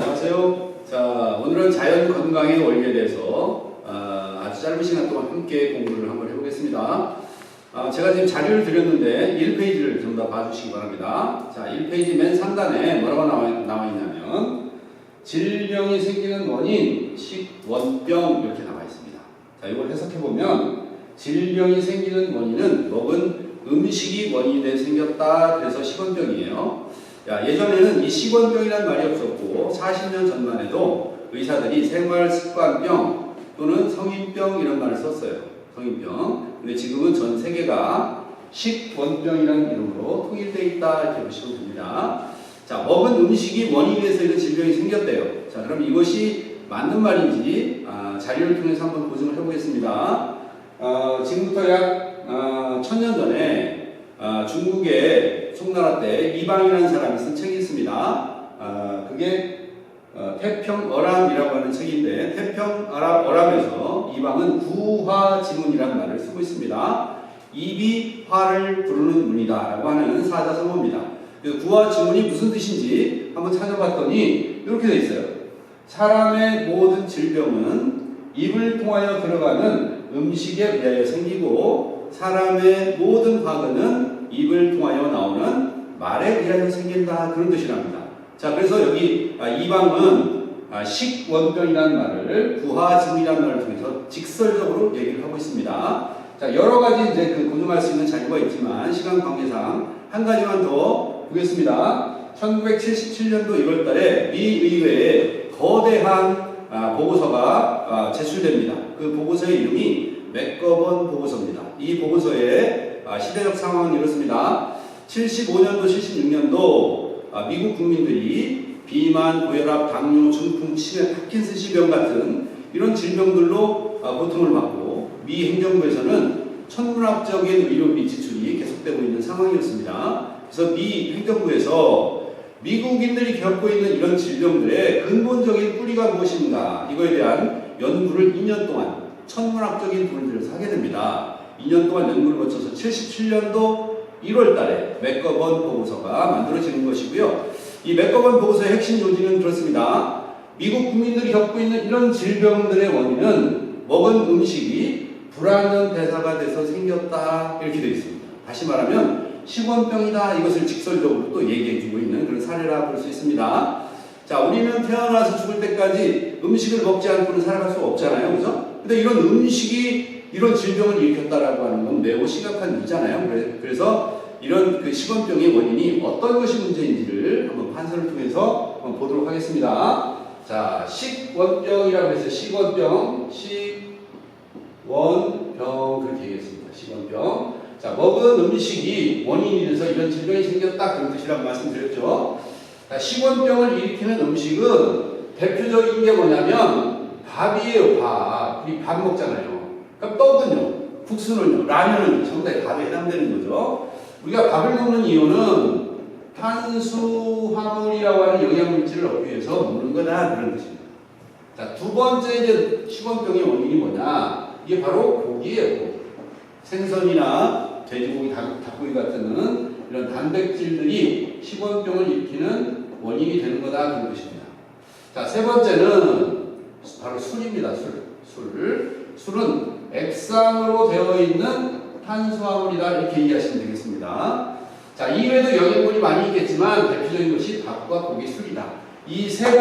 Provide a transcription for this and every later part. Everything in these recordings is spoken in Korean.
안녕하세요. 자, 오늘은 자연 건강의 원리에 대해서 아주 짧은 시간 동안 함께 공부를 한번 해보겠습니다. 제가 지금 자료를 드렸는데 1페이지를 좀 더 봐주시기 바랍니다. 자, 1페이지 맨 상단에 뭐라고 나와 있냐면 질병이 생기는 원인, 식원병 이렇게 나와 있습니다. 자, 이걸 해석해보면 질병이 생기는 원인은 먹은 음식이 원인이 생겼다. 그래서 식원병이에요. 예전에는 이 식원병이라는 말이 없었고 40년 전만 해도 의사들이 생활습관병 또는 성인병 이런 말을 썼어요. 성인병. 근데 지금은 전 세계가 식원병이라는 이름으로 통일되어 있다 이렇게 보시면 됩니다. 자, 먹은 음식이 원인이 돼서 이런 질병이 생겼대요. 자, 그럼 이것이 맞는 말인지 자료를 통해서 한번 보증을 해보겠습니다. 지금부터 약 1000년 전에 중국의 송나라 때 이방이라는 사람이 쓴 책이 있습니다. 그게 태평어람이라고 하는 책인데 태평어람에서 이방은 구화지문이라는 말을 쓰고 있습니다. 입이 화를 부르는 문이다 라고 하는 사자성어입니다. 구화지문이 무슨 뜻인지 한번 찾아봤더니 이렇게 되어 있어요. 사람의 모든 질병은 입을 통하여 들어가는 음식에 의하여 생기고 사람의 모든 과거는 입을 통하여 나오는 말에 의하여 생긴다 그런 뜻이랍니다. 자, 그래서 여기 이방은 식원병이라는 말을 구화증이라는 말을 통해서 직설적으로 얘기를 하고 있습니다. 자, 여러 가지 이제 고증할 수 있는 자료가 있지만 시간 관계상 한 가지만 더 보겠습니다. 1977년도 1월달에 미 의회에 거대한 보고서가 제출됩니다. 그 보고서의 이름이 맥거번 보고서입니다. 이 보고서의 시대적 상황은 이렇습니다. 75년도, 76년도 미국 국민들이 비만, 고혈압, 당뇨, 중풍, 치매, 파킨슨氏병 같은 이런 질병들로 고통을 받고 미 행정부에서는 천문학적인 의료비 지출이 계속되고 있는 상황이었습니다. 그래서 미 행정부에서 미국인들이 겪고 있는 이런 질병들의 근본적인 뿌리가 무엇인가 이거에 대한 연구를 2년 동안 천문학적인 돈을 들여서 하게 됩니다. 2년 동안 연구를 거쳐서 77년도 1월 달에 맥거번 보고서가 만들어지는 것이고요. 이 맥거번 보고서의 핵심 요지는 그렇습니다. 미국 국민들이 겪고 있는 이런 질병들의 원인은 먹은 음식이 불완전 대사가 돼서 생겼다 이렇게 되어 있습니다. 다시 말하면 식원병이다 이것을 직설적으로 또 얘기해주고 있는 그런 사례라 볼 수 있습니다. 자, 우리는 태어나서 죽을 때까지 음식을 먹지 않고는 살아갈 수가 없잖아요. 그죠? 근데 이런 음식이 이런 질병을 일으켰다라고 하는 건 매우 심각한 일이잖아요. 그래서 이런 식원병의 원인이 어떤 것이 문제인지를 한번 판서를 통해서 한번 보도록 하겠습니다. 자, 식원병이라고 해서 식원병, 식원병 그렇게 얘기했습니다. 식원병. 자, 먹은 음식이 원인이 돼서 이런 질병이 생겼다 그런 뜻이라고 말씀드렸죠. 자, 식원병을 일으키는 음식은 대표적인 게 뭐냐면 밥이에요. 밥. 우리 밥 먹잖아요. 그럼 떡은요, 국수는요, 라면은요, 전부 다 밥에 해당되는 거죠. 우리가 밥을 먹는 이유는 탄수화물이라고 하는 영양물질을 얻기 위해서 먹는 거다 그런 뜻입니다. 자, 두 번째 이제 식원병의 원인이 뭐냐? 이게 바로 고기예요. 고기. 생선이나 돼지고기, 닭고기 같은 이런 단백질들이 식원병을 일으키는 원인이 되는 거다 그런 뜻입니다. 자, 세 번째는 바로 술입니다. 술은 액상으로 되어 있는 탄수화물이다 이렇게 이해하시면 되겠습니다. 자, 이외에도 영양분이 많이 있겠지만 대표적인 것이 밥과 고기, 술이다. 이 세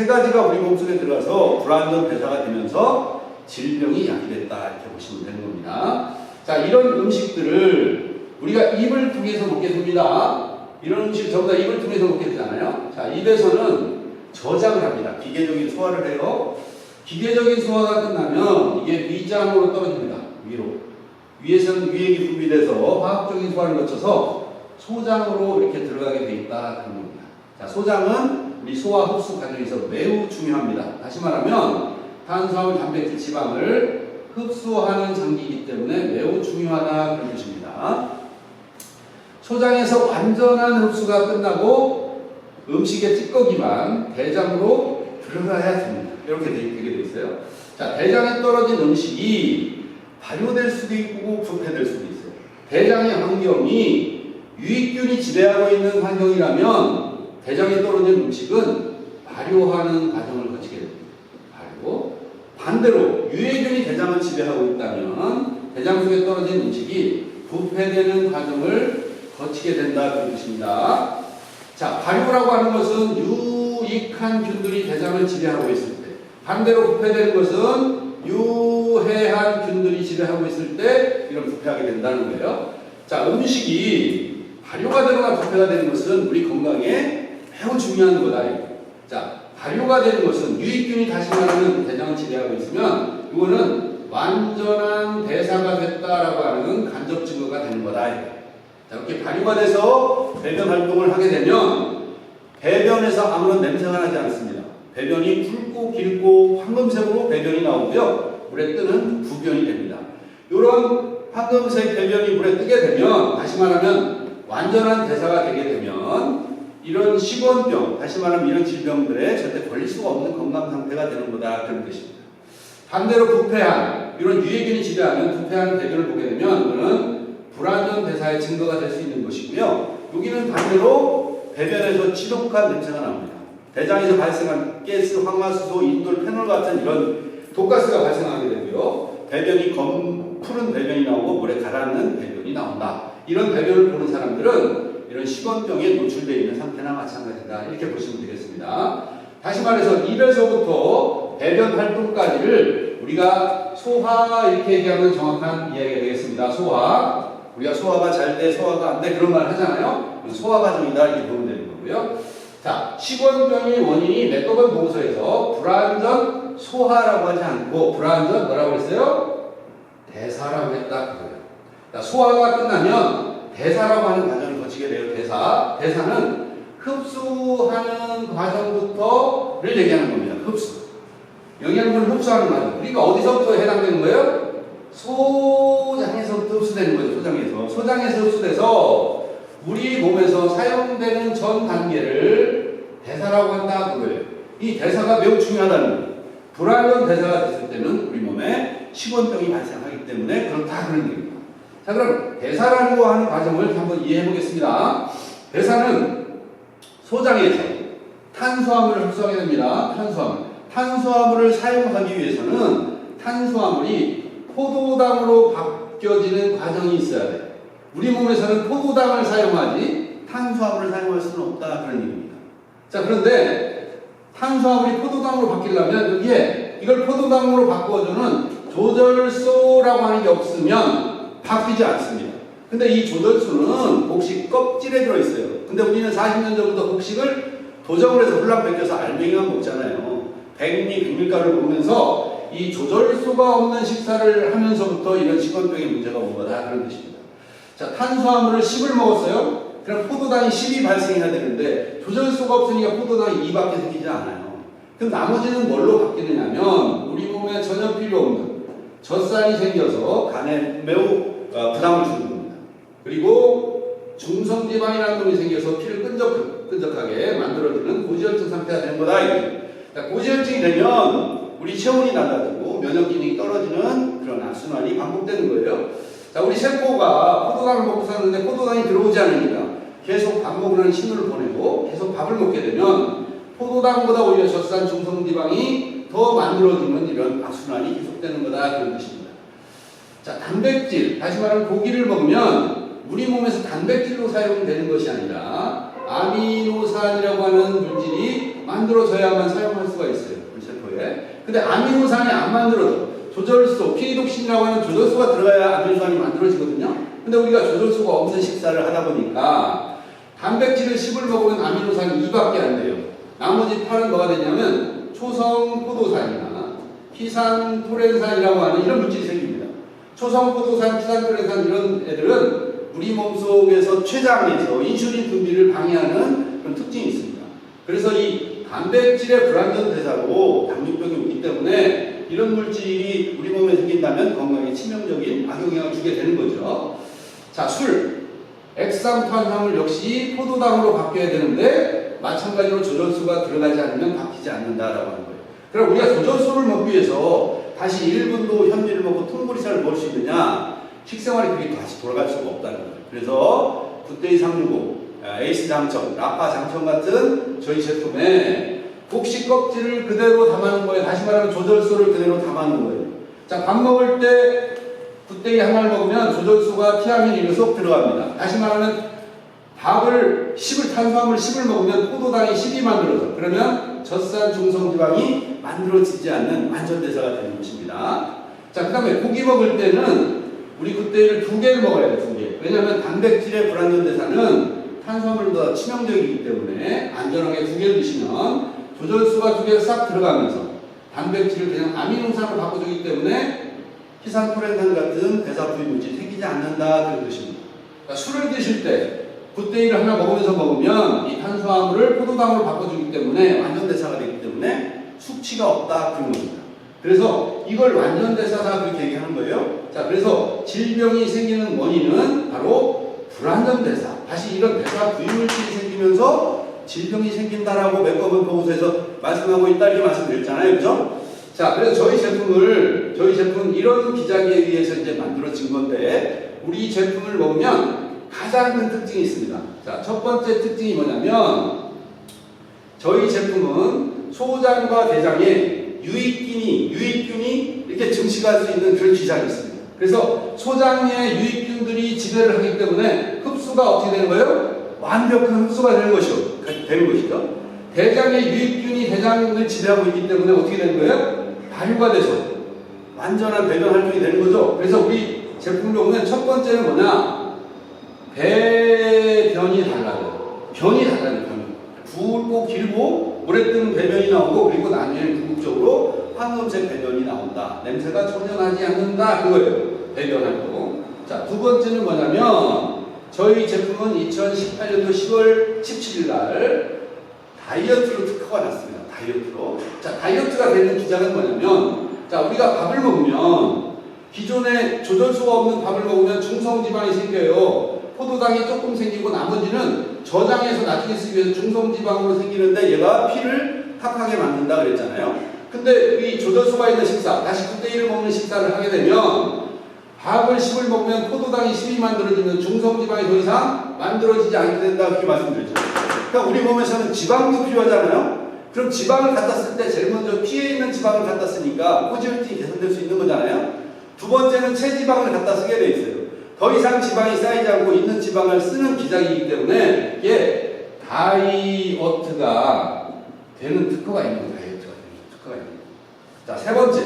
가지가 우리 몸속에 들어가서 불완전 배사가 되면서 질병이 야기됐다 이렇게 보시면 되는 겁니다. 자, 이런 음식들을 우리가 입을 통해서 먹게 됩니다. 이런 음식 전부 다 입을 통해서 먹게 되잖아요. 자, 입에서는 저장을 합니다. 기계적인 소화를 해요. 기계적인 소화가 끝나면 이게 위장으로 떨어집니다. 위로. 위에서는 위액이 분비돼서 화학적인 소화를 거쳐서 소장으로 이렇게 들어가게 돼 있다 그런 겁니다. 자, 소장은 우리 소화 흡수 과정에서 매우 중요합니다. 다시 말하면 탄수화물, 단백질, 지방을 흡수하는 장기이기 때문에 매우 중요하다 그런 뜻입니다. 소장에서 완전한 흡수가 끝나고 음식의 찌꺼기만 대장으로 들어가야 됩니다. 이렇게 되게 되어 있어요. 자, 대장에 떨어진 음식이 발효될 수도 있고 부패될 수도 있어요. 대장의 환경이 유익균이 지배하고 있는 환경이라면 대장에 떨어진 음식은 발효하는 과정을 거치게 됩니다. 발효. 반대로 유해균이 대장을 지배하고 있다면 대장 속에 떨어진 음식이 부패되는 과정을 거치게 된다 그런 뜻입니다. 자, 발효라고 하는 것은 유익한 균들이 대장을 지배하고 있을 때, 반대로 부패되는 것은 유해한 균들이 지배하고 있을 때 이런 부패하게 된다는 거예요. 자, 음식이 발효가 되거나 부패가 되는 것은 우리 건강에 매우 중요한 거다. 자, 발효가 되는 것은 유익균이 다시 말하는 대장을 지배하고 있으면 이거는 완전한 대사가 됐다라고 하는 간접 증거가 되는 거다. 자, 이렇게 발효가 돼서 배변 활동을 하게 되면 배변에서 아무런 냄새가 나지 않습니다. 배변이 붉고 길고 황금색으로 배변이 나오고요. 물에 뜨는 부변이 됩니다. 이런 황금색 배변이 물에 뜨게 되면 다시 말하면 완전한 대사가 되게 되면 이런 식원병, 다시 말하면 이런 질병들에 절대 걸릴 수가 없는 건강 상태가 되는 거다 그런 뜻입니다. 반대로 부패한 이런 유해균이 지배하는 부패한 배변을 보게 되면 이거는 불완전 대사의 증거가 될 수 있는 것이고요. 여기는 반대로 배변에서 지독한 냄새가 나옵니다. 대장에서 발생한 가스, 황화수소, 인돌, 페놀 같은 이런 독가스가 발생하게 되고요. 배변이 푸른 배변이 나오고 물에 가라앉는 배변이 나온다. 이런 배변을 보는 사람들은 이런 식원병에 노출되어 있는 상태나 마찬가지다. 이렇게 보시면 되겠습니다. 다시 말해서 입에서부터 배변 활동까지를 우리가 소화 이렇게 얘기하면 정확한 이야기가 되겠습니다. 소화. 우리가 소화가 잘 돼, 소화가 안 돼, 그런 말 하잖아요. 소화 과정이다, 이렇게 보면 되는 거고요. 자, 식원병의 원인이 맥거번 보고서에서 불완전 소화라고 하지 않고 불완전 뭐라고 했어요? 대사라고 했다, 그거예요. 자, 소화가 끝나면 대사라고 하는 과정을 거치게 돼요. 대사는 흡수하는 과정부터를 얘기하는 겁니다. 흡수. 영양분을 흡수하는 과정. 그러니까 어디서부터 해당되는 거예요? 소장에서부터 흡수되는 거죠. 소장에서 흡수돼서 우리 몸에서 사용되는 전 단계를 대사라고 한다 그거예요. 이 대사가 매우 중요하다는 거예요. 불완전 대사가 됐을 때는 우리 몸에 식원병이 발생하기 때문에 그렇다 그런 얘기입니다. 자, 그럼 대사라고 하는 과정을 한번 이해해 보겠습니다. 대사는 소장에서 탄수화물을 흡수하게 됩니다. 탄수화물을 사용하기 위해서는 탄수화물이 포도당으로 바뀌어지는 과정이 있어야 돼요. 우리 몸에서는 포도당을 사용하지 탄수화물을 사용할 수는 없다 그런 얘기입니다. 자, 그런데 탄수화물이 포도당으로 바뀌려면 여기에 이걸 포도당으로 바꿔주는 조절소라고 하는 게 없으면 바뀌지 않습니다. 근데 이 조절소는 곡식 껍질에 들어있어요. 근데 우리는 40년 전부터 곡식을 도정을 해서 훌랑 벗겨서 알맹이만 먹잖아요. 백미, 백밀가루를 먹으면서 이 조절소가 없는 식사를 하면서부터 이런 식원병의 문제가 온 거다 그런 뜻입니다. 자, 탄수화물을 10을 먹었어요. 그럼 포도당이 10이 발생해야 되는데 조절소가 없으니까 포도당이 2밖에 생기지 않아요. 그럼 나머지는 뭘로 바뀌느냐면 우리 몸에 전혀 필요 없는 젖살이 생겨서 간에 매우 부담을 주는 겁니다. 그리고 중성지방이라는 놈이 생겨서 피를 끈적하게 만들어주는 고지혈증 상태가 되는 거다. 그러니까 고지혈증이 되면 우리 체온이 낮아지고 면역 기능이 떨어지는 그런 악순환이 반복되는 거예요. 자, 우리 세포가 포도당을 먹고 사는데 포도당이 들어오지 않으니까 계속 밥 먹으라는 신호를 보내고 계속 밥을 먹게 되면 포도당보다 오히려 젖산 중성지방이 더 만들어지는 이런 악순환이 계속되는 거다 그런 뜻입니다. 자, 단백질, 다시 말하면 고기를 먹으면 우리 몸에서 단백질로 사용되는 것이 아니라 아미노산이라고 하는 물질이 만들어져야만 사용할 수가 있어요. 우리 세포에. 근데 아미노산이 안 만들어져. 조절소, 피리독신이라고 하는 조절소가 들어가야 아미노산이 만들어지거든요. 근데 우리가 조절소가 없는 식사를 하다 보니까 단백질을 10을 먹으면 아미노산이 2밖에 안 돼요. 나머지 8은 뭐가 되냐면 초성포도산이나 피산토렌산이라고 하는 이런 물질이 생깁니다. 초성포도산, 피산토렌산 이런 애들은 우리 몸속에서 췌장에서 인슐린 분비를 방해하는 그런 특징이 있습니다. 그래서 이 단백질의 불완전 대사로 당뇨병이 오기 때문에 이런 물질이 우리 몸에 생긴다면 건강에 치명적인 악영향을 주게 되는 거죠. 자, 술. 액상탄화물 역시 포도당으로 바뀌어야 되는데 마찬가지로 조절소가 들어가지 않으면 바뀌지 않는다라고 하는 거예요. 그럼 우리가 조절소를 먹기 위해서 다시 1분도 현미를 먹고 통보리살을 먹을 수 있느냐? 식생활이 그게 다시 돌아갈 수가 없다는 거예요. 그래서 굿데이 365, 에이스 장청, 라파 장청 같은 저희 제품에 곡식 껍질을 그대로 담아놓은 거예요. 다시 말하면 조절소를 그대로 담아놓은 거예요. 자, 밥 먹을 때 굿데이 한 알 먹으면 조절소가 티아민 1로 쏙 들어갑니다. 다시 말하면 밥을 탄수화물 10을 먹으면 포도당이 10이 만들어져. 그러면 젖산 중성지방이 만들어지지 않는 완전대사가 되는 것입니다. 자, 그 다음에 고기 먹을 때는 우리 굿데이를 2개를 먹어야 돼요. 2개. 왜냐하면 단백질의 불완전대사는 탄수화물보다 치명적이기 때문에 안전하게 2개를 드시면 조절수가 2개 싹 들어가면서 단백질을 그냥 아미노산으로 바꿔주기 때문에 히산토렌산 같은 대사 부위물질이 생기지 않는다 그런 것입니다. 그러니까 술을 드실 때 굿데이를 하나 먹으면 이 탄수화물을 포도당으로 바꿔주기 때문에 완전대사가 되기 때문에 숙취가 없다 그런 겁니다. 그래서 이걸 완전대사다 그렇게 얘기하는 거예요. 자, 그래서 질병이 생기는 원인은 바로 불완전대사. 다시 이런 대사 부위물질이 생기면서 질병이 생긴다라고 맥거먼 보고서에서 말씀하고 있다 이렇게 말씀드렸잖아요. 그죠? 자, 그래서 저희 제품은 이런 기작에 의해서 이제 만들어진 건데, 우리 제품을 먹으면 가장 큰 특징이 있습니다. 자, 첫 번째 특징이 뭐냐면, 저희 제품은 소장과 대장에 유익균이 이렇게 증식할 수 있는 그런 기작이 있습니다. 그래서 소장의 유익균들이 지배를 하기 때문에 흡수가 어떻게 되는 거예요? 완벽한 흡수가 되는 것이죠. 대장의 유익균이 대장을 지배하고 있기 때문에 어떻게 되는 거예요? 발효가 돼서 완전한 배변 활동이 되는 거죠. 그래서 우리 제품을 보면 첫 번째는 뭐냐? 배변이 달라요. 변이 달라요. 굵고 길고 오래 뜨는 배변이 나오고, 그리고 나중에는 궁극적으로 황금색 배변이 나온다. 냄새가 전혀 나지 않는다. 그거예요. 배변 활동. 자, 두 번째는 뭐냐면, 저희 제품은 2018년도 10월 17일 날 다이어트로 특허가 났습니다. 다이어트로. 자, 다이어트가 되는 기작은 뭐냐면, 자, 우리가 밥을 먹으면, 기존에 조절소가 없는 밥을 먹으면 중성지방이 생겨요. 포도당이 조금 생기고 나머지는 저장해서 나중에 쓰기 위해서 중성지방으로 생기는데, 얘가 피를 탁하게 만든다 그랬잖아요. 근데 이 조절소가 있는 식사, 다시 굿데이를 먹는 식사를 하게 되면, 밥을 10을 먹으면 포도당이 10이 만들어지면 중성지방이 더 이상 만들어지지 않게 된다 그렇게 말씀드렸죠. 그러니까 우리 몸에서는 지방도 필요하잖아요. 그럼 지방을 갖다 쓸 때 제일 먼저 피에 있는 지방을 갖다 쓰니까 포지혈증이 개선될 수 있는 거잖아요. 두 번째는 체지방을 갖다 쓰게 돼 있어요. 더 이상 지방이 쌓이지 않고 있는 지방을 쓰는 기작이기 때문에 이게 다이어트가 되는 특허가 있는 거예요. 특허가 있는 거예요. 자, 세 번째,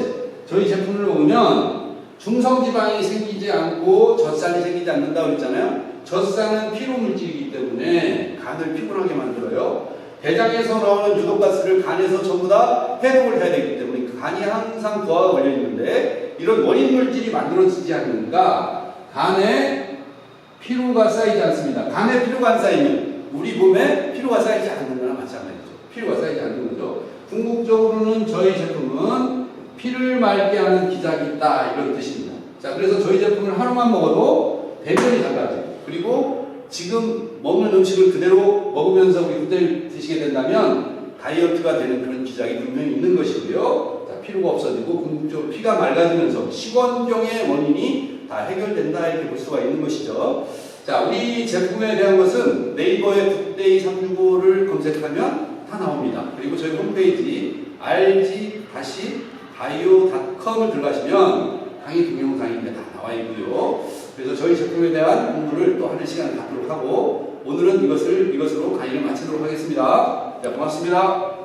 저희 제품을 먹으면 중성지방이 생기지 않고 젖산이 생기지 않는다고 그랬잖아요. 젖산은 피로물질이기 때문에 간을 피곤하게 만들어요. 대장에서 나오는 유독가스를 간에서 전부 다 해독을 해야 되기 때문에 간이 항상 부하가 걸려 있는데, 이런 원인 물질이 만들어지지 않으니까 간에 피로가 쌓이지 않습니다. 간에 피로가 안 쌓이면 우리 몸에 피로가 쌓이지 않는 거나 마찬가지죠. 피로가 쌓이지 않는 거죠. 궁극적으로는 저희 제품은 피를 맑게 하는 기작이 있다 이런 뜻입니다. 자, 그래서 저희 제품을 하루만 먹어도 배변이 달라져요. 그리고 지금 먹는 음식을 그대로 먹으면서 우리 굿데이를 드시게 된다면 다이어트가 되는 그런 기작이 분명히 있는 것이고요. 자, 피로가 없어지고 궁극적으로 피가 맑아지면서 식원병의 원인이 다 해결된다 이렇게 볼 수가 있는 것이죠. 자, 우리 제품에 대한 것은 네이버에 굿데이 365를 검색하면 다 나옵니다. 그리고 저희 홈페이지 rg-bio.com을 들어가시면 강의 동영상이 다 나와 있고요. 그래서 저희 제품에 대한 공부를 또 하는 시간을 갖도록 하고, 오늘은 이것으로 강의를 마치도록 하겠습니다. 자, 고맙습니다.